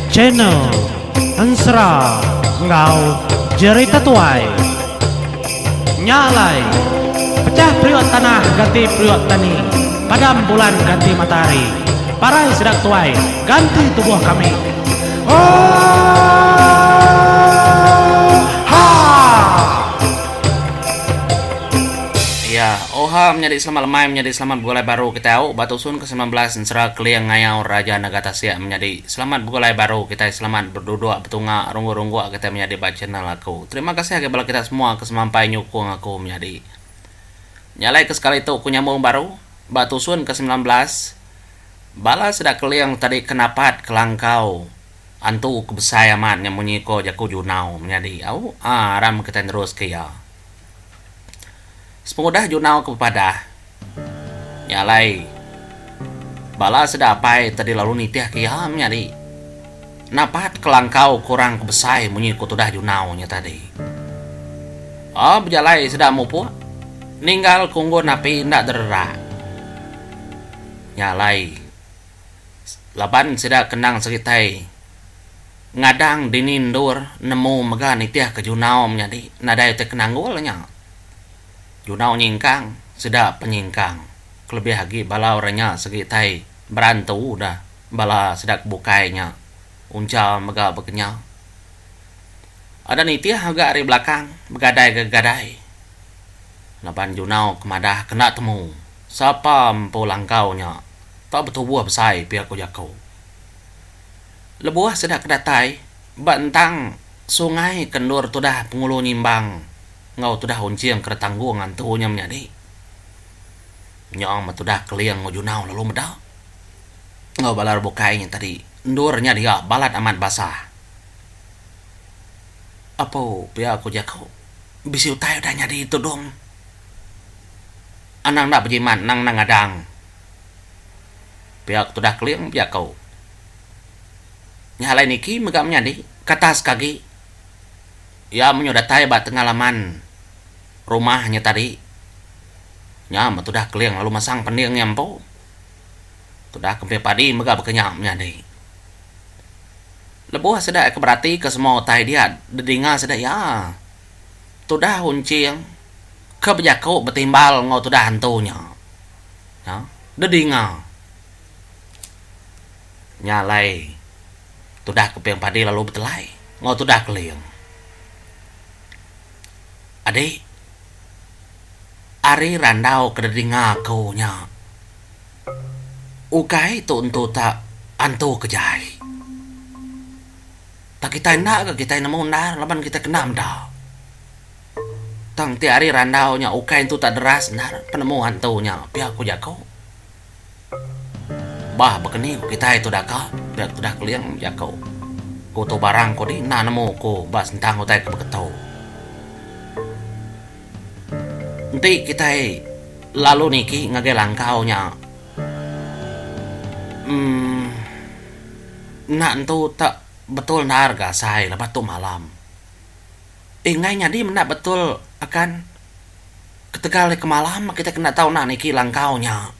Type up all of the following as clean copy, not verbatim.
Channel Ansra Ngau Jerita Tuai Nyalai Pecah priok tanah ganti priok tani, padam bulan ganti matahari, parai sedang tuai ganti tubuh kami. Ya, oha menjadi selamat lemai menjadi selamat bugolai baru kita au batusun ke-19 ensera kliang ngayau raja nagata sia menjadi selamat bugolai baru kita selamat berduduk betunga runggu-runggu kita menjadi baca channel aku. Terima kasih kepada kita semua kesemampai nyukung aku menjadi nyalai ke sekali itu aku nyambung baru batusun ke-19 bala sedak kliang tadi kenapat kelangkau antu kebesaya mat nyamunyi ko jaku junau menjadi au ram kita terus ke ya. Sepengudah junau kepada nyalai bala sedapai tadi lalu nitiah kiam nyari napat kelangkau kurang kebesai munyi kutudah junau nya tadi. Oh berjalai sedang mupu ninggal kunggo napi ndak derra nyalai laban sedak kenang sekitai ngadang dinindur nemu mega nitiah ke junau nyadi nadai te kenanggulnya junau nyingkang sedap penyingkang kelebih lagi bala orangnya segitai berantu dah bala sedak bukainya uncal mega bekenyal ada nitiah agak dari belakang begadai-gadai laban junau kemadah kena temu siapa pulang kaunya tak betul buah besai pihak jako lebuah sedak kedatai bentang sungai kendur tudah pengulu nyimbang ngau tudah unciang keretanggungan tuhunya menjadi nyong matudah keliang ngujunau lalu medal ngau balar bukainya tadi endurnya dia balat amat basah apa pihak aku jako bisi utai udah nyadi itu dong anang dak bejiman nang nangadang pihak tudah keliang pihak kau nyalai niki megam nyadi katas kaki ya menyodatai bat pengalaman rumahnya tadi nyam tudah keliang lalu masang pendiang nyampo tudah kempe padi mega bekenyamnya deh lebuh sedak keberati ke semua tai dia dedinga sedak ya tudah unciang kebejako betimbal ngau tudah hantunya ya dedinga nyalai tudah kepeng padi lalu betelai ngau tudah keliang adik ari randau kededinga kau nya ukai tu untuk tak antu kejai tak kita nak ke kita nemu nar laban kita kenam dah tang ti ari randau nya ukai tu tak deras nar penemu antunya pihak ku jako bah begini kita itu dah ka pihak tu dah keliang jako ku tu barang ko di na nemu ko bas tentang utai ke beketau nanti kita lalu niki ngagelang kaunya nak entu tak betul narga saya lepas tu malam ingainya di menak betul akan ketegal ke malam kita kena tahu nak niki langkaunya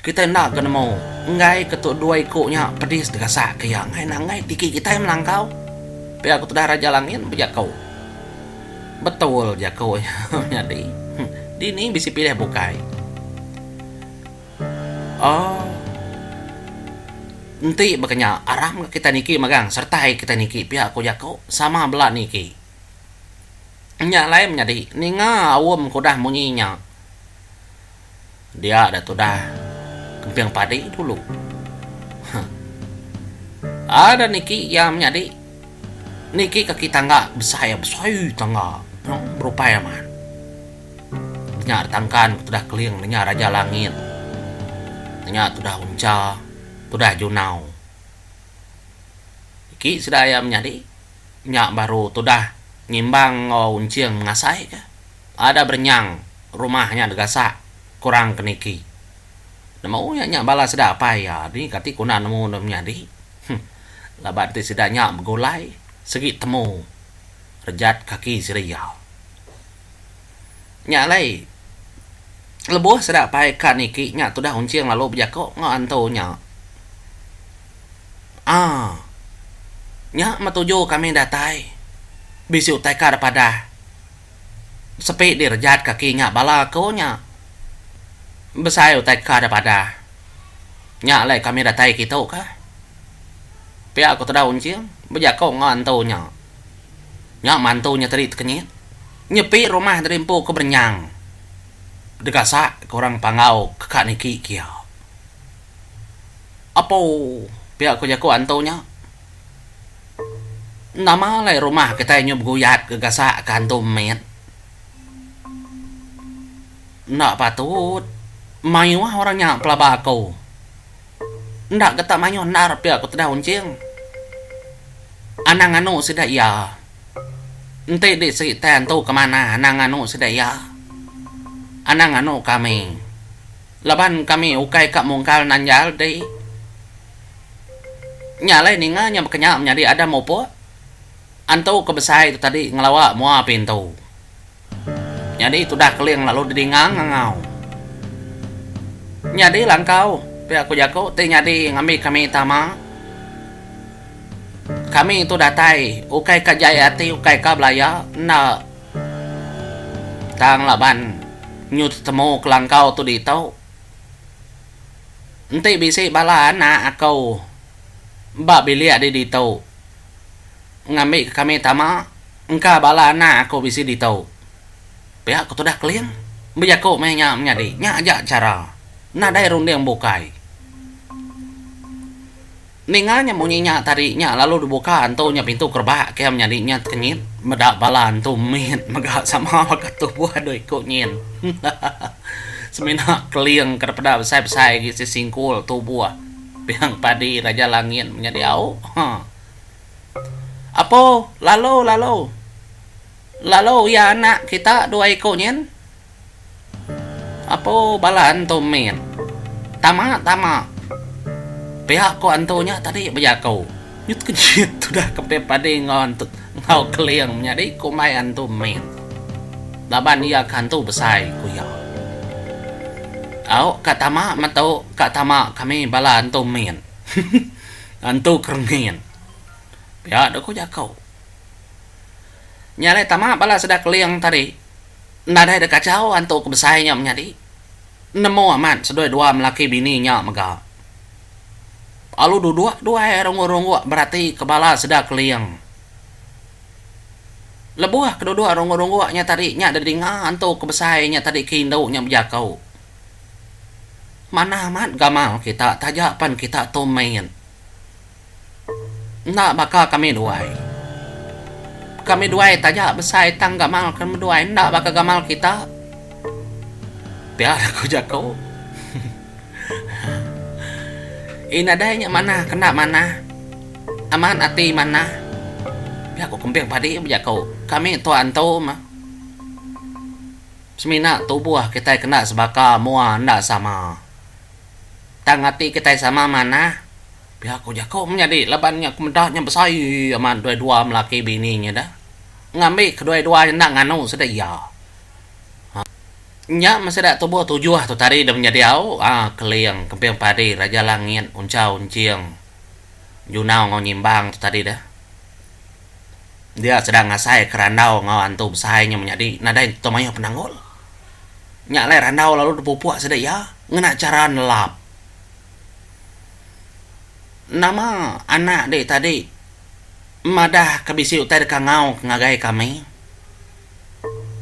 kita nak kena mau ngai ketuk dua ikutnya pedis degasak ke yang ngai tiki kita yang melangkau biar aku sudah raja langit bijak kau betul jako jadi ini bisa pilih bukai oh nanti makanya aram kita niki magang sertai kita niki pihak aku jako sama belah niki nya lain menjadi ninga awam kudah munyinya dia ada tuh dah kempiang padi dulu ada niki yang menjadi niki kaki tangga besaya tangga berupaya man nyar tangkan sudah keliang nyar raja langit nyar sudah unca sudah junau iki sudah ayam nyadi nyak baru sudah nyimbang unciang mengasai ke ada bernyang rumahnya degasa kurang keniki nemu nyak bala sudah apa ya di kati kuna nemu nyadi labat ti sudah nyak begulai segi temu rejat kaki siriau nyalai Lebuh sedak pai ka niki nya tu dah unciang lalu bejako ngo anto nya. Nya matuju kami datai. Bisi utai ka pada. Sepi direjat kaki nya bala ko nya. Besai utai ka pada. Nya lai kami datai kita ka. Pia aku tu dah unciang bejako ngo anto nya. Nya mantunya tadi kenyit. Nyepi rumah dari empu ke Berenyang. Dekasa korang pangau ke kak niki kia. Apa pihak ko jako antonya? Nama lai rumah kita nyob guyat ke gasa kanto met. Nak patut mayu orangnya pelaba ko. Ndak kata mayu nar pihak ko tada uncing. Anang anu sida ya. Ente di sekitar tu kemana anang anu sida ya. Anang anu kami laban kami ukai kak mungkal nanjal deh nyalai ninga nya bekenya menjadi ada mopo antu kebesai itu tadi ngelawak mua pintu jadi itu dah keliang lalu didingang ngau nyadi langkau pihak aku jako teh nyadi ngambil kami tama kami itu datai ukai ka jayati ukai ka belaya na tang laban nyut temu kelangkau tu di tau. Ente bisi bala anak aku. Mbak bilia di tau. Ngambil kami tama. Engka bala anak aku bisi di tau. Pihak aku tu dah keliang. Bejako mainnya menjadi. Nya ajak cara. Nadai rundi yang bukai. Ninganya munyinya tadinya lalu dibuka antunya pintu kerbak kaya menjadinya kenyit. Medak bala antu mit. Megak sama maka tubuh aduh ikut nyin. Semina keliang kerpada besai-besai gisi singkul tubuh. Biang padi raja langit menjadi au. Apa? Lalu ya anak kita dua ikut nyin. Apa bala antu mit. Tama. Pihak ko antonya tadi bejako. Nyut kenyit sudah kepe padi ngau keliang menjadi kumai antu mit. Laban ia kantu besai kuya. Au katama matau katama kami bala antu min. Antu kerengin. Ya doko jakau. Nyale tama bala sedak keliang tadi. Nadai de kacau antu kebesainya menjadi. Nemu amat sedoi dua melaki bininya mega. Alu dua rongo-rongo berarti kepala sedak keliang. Lebuah kedua rongo-rongo nya tadi nya dari ngantuk kebesainya tadi kindau nya bejakau. Mana amat gamal kita tajapan kita tomain. Nak bakal kami duai. Kami duai tajak besai tang gamal kami duai ndak bakal gamal kita. Biar aku jakau. Inadanya mana kena mana. Aman ati mana. Ya aku kempeng padi bejakau. Kami tuan tu mah. Semina tubuh kita kena sebaka mua ndak sama. Tangati kita sama mana. Ya aku jakau menjadi lebannya kemedahnya besar aman dua-dua melaki bininya dah. Ngambil kedua-dua ndak nganu sudah ya. Nya masih ada tubuh tujuh tu tadi dah menjadi au keliang kempeng padi raja langit uncau unciang. Junau ngau nyimbang tu tadi dah. Dia sedang ngasai kerandau ngau antum sahainya menjadi nadai tomayo penanggul. Nya le randau lalu dipupuak sudah ya ngena cara nelap. Nama anak dek tadi madah kebisi utai dekangau ngagai kami.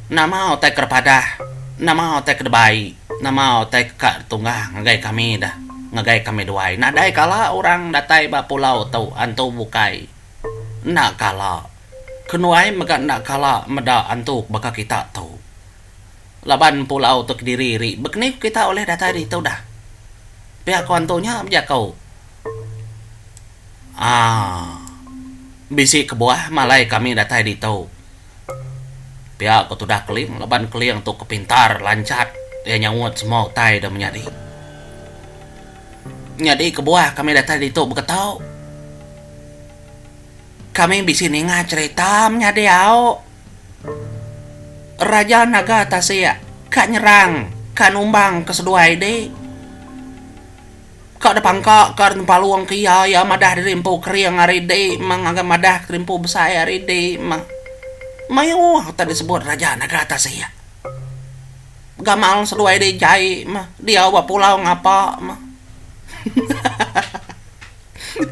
Nama utai kerpadah. Nama otek kedebai, nama otek kak tunggah ngagai kami dah, ngagai kami duai. Nadai kala orang datai ba pulau tau antu bukai. Nak kala, kenuai mega nak kala meda antu baka kita tau. Laban pulau tu kediri ri, begini kita oleh datai di tau dah. Pihak antunya bejakau. Bisi kebuah malai kami datai di tau. Pihak aku dah keling, leban keling tu kepintar, lancat. Dia nyawut semua tai dah menjadi. Jadi kebuah kami datang di tu berketau. Kami bisi ninga cerita menjadi au. Raja naga Tasya kak nyerang kanumbang keseduai de ka depan ka paluang kia ya madah dirimpu kriang hari de mangaga madah dirimpu besai hari de mayo tadi disebut raja Nagata saya gamal seduai de jai dia wa pulau ngapa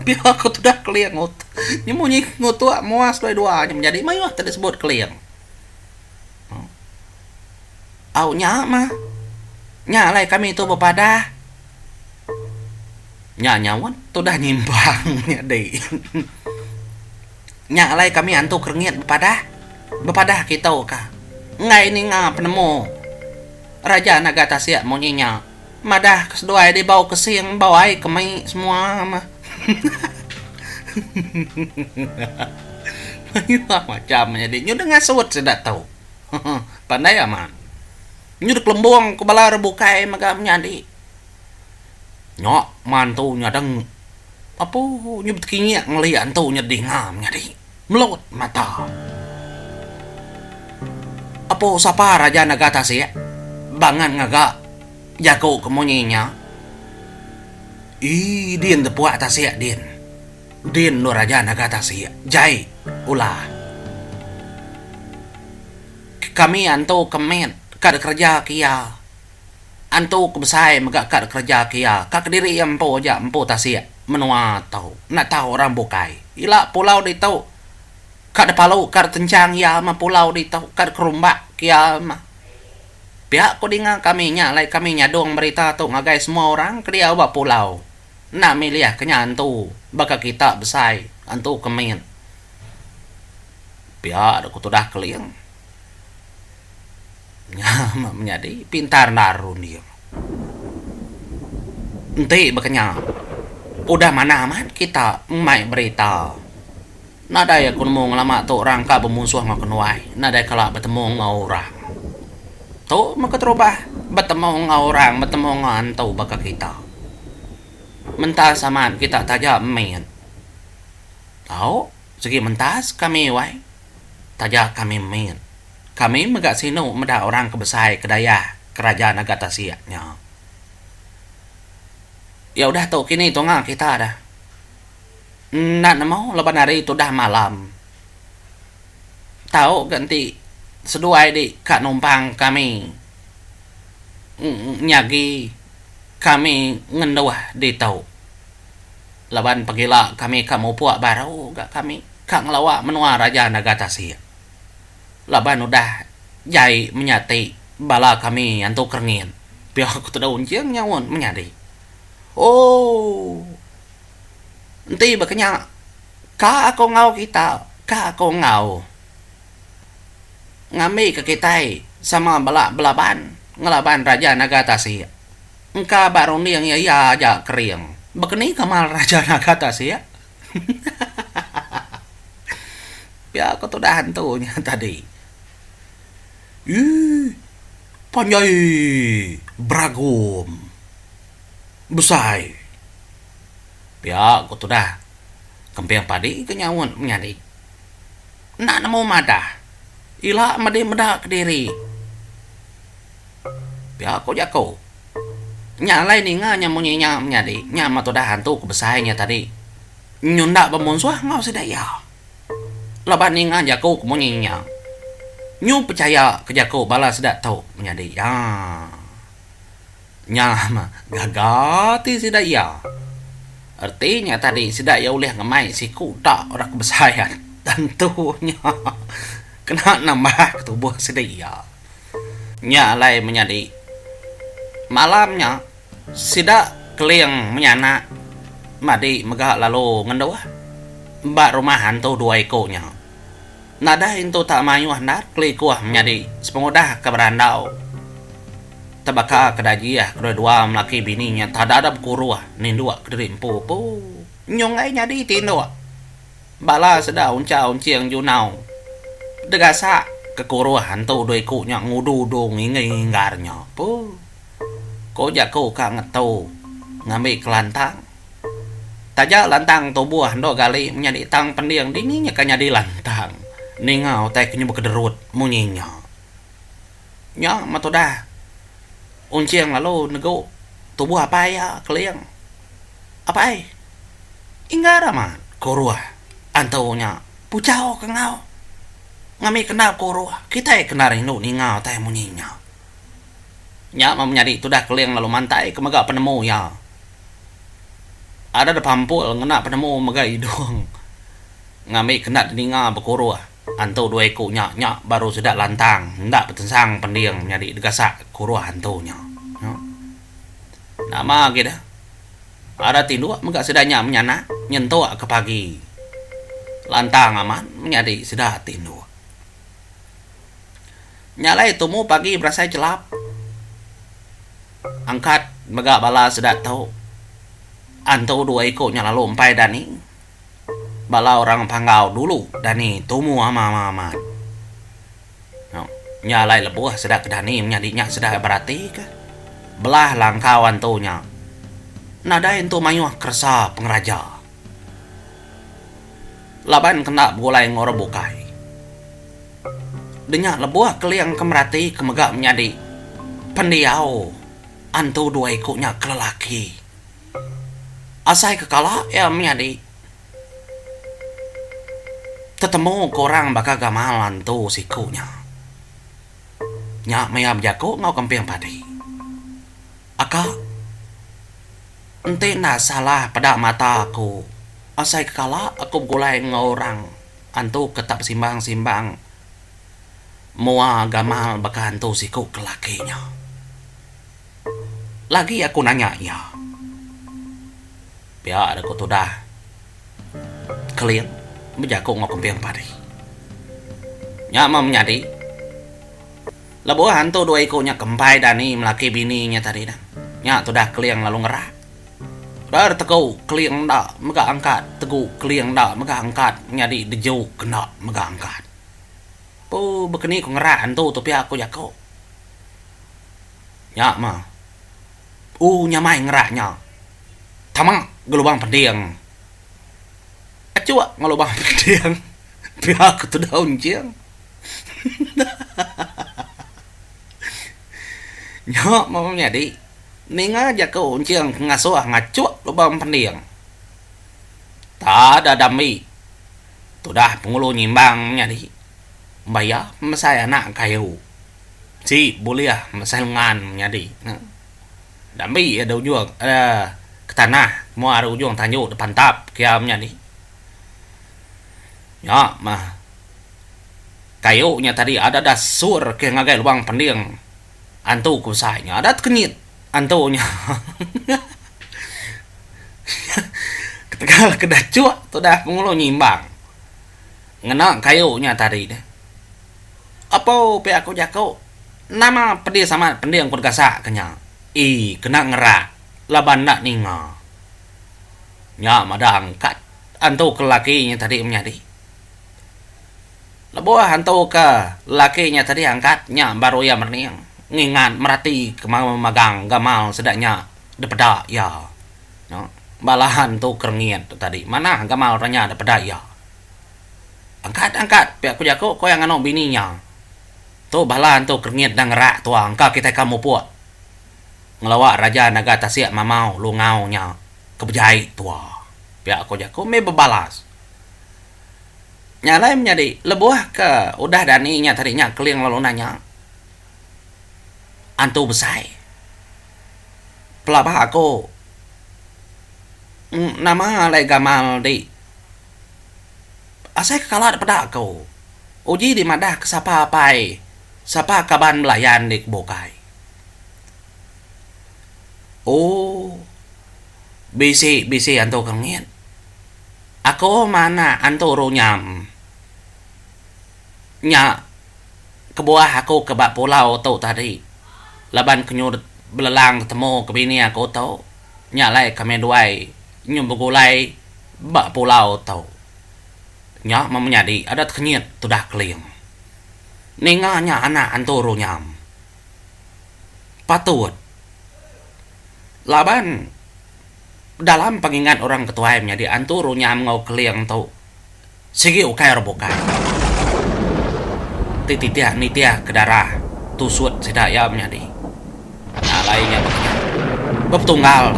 biar aku tuh dah keliang ngut nyemunyi ngutu muas dua menjadi mayo tadi disebut keliang au nya nyalai kami itu bepadah nyawan tuh dah nyimbangnya deh nyalai kami antu kerengit bepadah kita kah ngai ini penemu raja Nagata siap monyinya madah keseduai di bau kesing bawai kemai semua macamnya dia nyudah ngasut sudah tahu pandai aman nyudah kelembong kebala rebukai magamnya di nyok mantu nyadeng apa nyebut kinyak ngeliat tuh nyedih ngamnya di melot mata apa sapa raja Nagata sih ya bangan ngagak jago kemonyinya din tepuak tas ya din lo raja Nagata sih ya jai ulah kami antu kemet kad kerja kia antu kebesai megak kad kerja kia kak diri empo aja empo tasia menua tahu nak tahu orang bukai ila pulau di tahu kad palau kad tencang ya ma pulau di tahu kad kerumbak kia ma pihak kodinga kami nyalai kami nyadong berita tuh ngagai semua orang ke dia wa pulau nak milih kenya antu baka kita besai antu kemen pihak aku tuh dah keliang menjadi pintar narun dia ente bakanya udah mana aman kita mai berita nada ya kun mau ngelama tuh orang ka bermusuh ngak kenuai nada kala bertemu ngorang tuh maka terubah bertemu ngorang bertemu ngantau baka kita mentas samaan kita tajam men tahu segi mentas kami wai tajak kami men kami megak sino meda orang kebesai kedaya kerajaan Nagata siaknya ya udah tuh kini tuh nggak kita dah nak mau lepas hari itu dah malam tahu ganti seduai di kak numpang kami nyagi kami ngendawah di tahu laban pagila kami kamu puak baru gak kami kak ngelawa menua raja Nagata siak laban udah jai menyati bala kami antu kerengin pihak aku tidak unjang nyawon menyadi oh nanti bakanya ka aku ngau kita ka aku ngau ngami ke kita sama belaban ngelaban raja Nagata sih engka baru nih yang ya aja kering bakani kamal raja Nagata sih ya pihak aku tuh dah hantunya tadi panjai beragum besai pihak aku tuh dah kempiang padi kenyawon menyadi nak nemu madah ila madi medah ke diri pihak aku jako nyalai nih nga nyamunyinya menyadi nyama tuh dah hantu kebesainya tadi nyunda bemunsuh ngau sedaya lebat nih nga jako kemunyinya nyu percaya kejaku bala sedak tahu menyadi ya nyama gagati sidak ya artinya tadi sidak ya oleh ngemai si kuda orang kebesayan tentunya kena nambah tubuh sidak ya nyalai menyadi malamnya sidak keliang menyana madi megah lalu ngendawah mbak rumah hantu dua ekornya nada itu tak mayu hendak kelikuah menjadi sepengudah ke berandau tabaka kedajia kedua melaki bininya tak ada bukuruah nindua kederimpu pu nyongai nyadi tindua bala seda unca unciang junau degasa kekuruah hantu doi kunya ngudu dong ngarnya pu ko jako ka ngetu ngambil kelantang tajak lantang tubuh ndo gali menjadi tang pendiang dininya kanya di lantang ningau teh kenya berkederut munyinya nya matu dah unciang lalu nego tubuh apa ya kaliang apa inggara man korua antaunya pucao kengau ngami kenal korua kita kenal inu ni ngau tay muninya nya mau nyari tu dah kaliang lalu mantai kemaga penemu ya ada de pampul ngena penemu maga idong ngami kena deninga berkorua antau dua ekor nya baru sudah lantang ndak petensang pendiang nyari degasak korua antaunya nama kita ada tindu maga sedanya menyana nyentuh ke pagi lantang aman menyadi sudah tindu nyalai tumu pagi berasa celap angkat maga bala sudah tahu antau dua ekornya lalu empai dani bala orang panggau dulu dani tumu ama nyalai lebuh sudah ke dani menyadinya sudah berarti ke belah langkau antaunya nada itu mayuh kersa pengeraja laban kena bolai ngorobokai denyak lebuh keliang kemerati kemegak menyadi pendiau antau dua ekornya kelelaki asai kekala ya menyadi tetemu korang baka gamalan tu sikunya nyak mayam jako ngau kemping padi aka ente na salah pada mata aku asai kekala aku gulai ngorang antu ketap simbang mua gamal baka antu siku kelakinya lagi aku nanya ya biar ada kau dah kalian menjaga ngau kemping padi nyama menyadi lebuh hantu dua ekornya kempai dani melaki bininya tadi dah nya tu dah kalian lalu ngerah dar tegau kalian dah mega angkat tegu kalian dah mega angkat nyadi deju kena mega angkat po bekeni ko ngerah hantu tu pia aku jako nya mah nyamai ngerahnya tamang gelubang pendiang acua ngelubang pendiang pihak tu daun ciang nyok mau nyadi ninga aja kau ciang ngasuh ngacua lubang pendiang tak ada dami tu dah pengulu nyimbang nyadi bayar mesai anak kayu si boleh mesai lengan nyadi dami ada ujung ke tanah mau ada ujung tanjuk depan tap kiamnya nih ya mah kayunya tadi ada dasur ke ngagai lubang pendiang antu kusainya ada kenyit antunya ketika kedacua tu dah pengulu nyimbang ngena kayunya tadi deh apa pe aku jako nama pedih sama pendiang kun gasak kenyang kena ngerak laban nak ninga nya mada angkat antu ke lakinya tadi menyadi lebuh antu ke lakinya tadi angkat nya baru ya merniang ngingat merati kemau magang gamal sedaknya depeda ya no balahan tu kerengian tu tadi mana gamal ranya depeda ya angkat pihak kujaku ko yang anu bininya tu balahan tu kerengian dan ngerak tu angka kita kamu puak ngelawak raja naga tasik mamau lungau nya kebejai tua pihak kujaku me bebalas nyalai menjadi lebuh ke udah daninya tadinya keliang lalu nanya antu besai pelabah aku nama lay gamal di asai kekalat pada aku uji di madah ke sapa pai sapa kaban melayan di bokai bisi antu kengit aku mana antu runyam nya kebuah aku ke bak pulau tu tadi laban kenyur belelang ketemu ke bini aku tau nyalai kami duai nyum begulai bak pulau tau nyak menyadi ada kenyit tu dah keliang ninganya anak anturu nyam patut laban dalam pengingat orang ketua menjadi anturu nyam ngau keliang tau segi ukai robokai titiah nitia ke darah tusut sedaya menjadi lainnya bab tunggal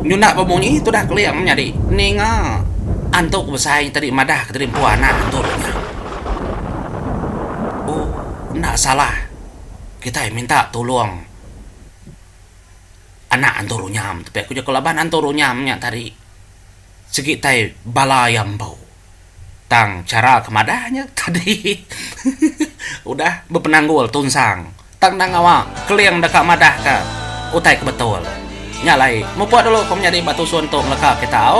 nyunda pemunyi itu dah keliang jadi ninga antuk besai tadi madah ketrim puana anturnya. Oh nak salah kita minta tolong anak anturunyam tapi aku juga kelaban anturunyamnya tadi segitai balayam bau tang cara kemadahnya tadi udah bepenanggul tunsang tang ngawa keliang dekat madah ka utai kebetul nyalai mau buat dulu kau menjadi batu suntung leka kita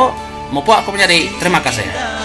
mau buat kau menjadi terima kasih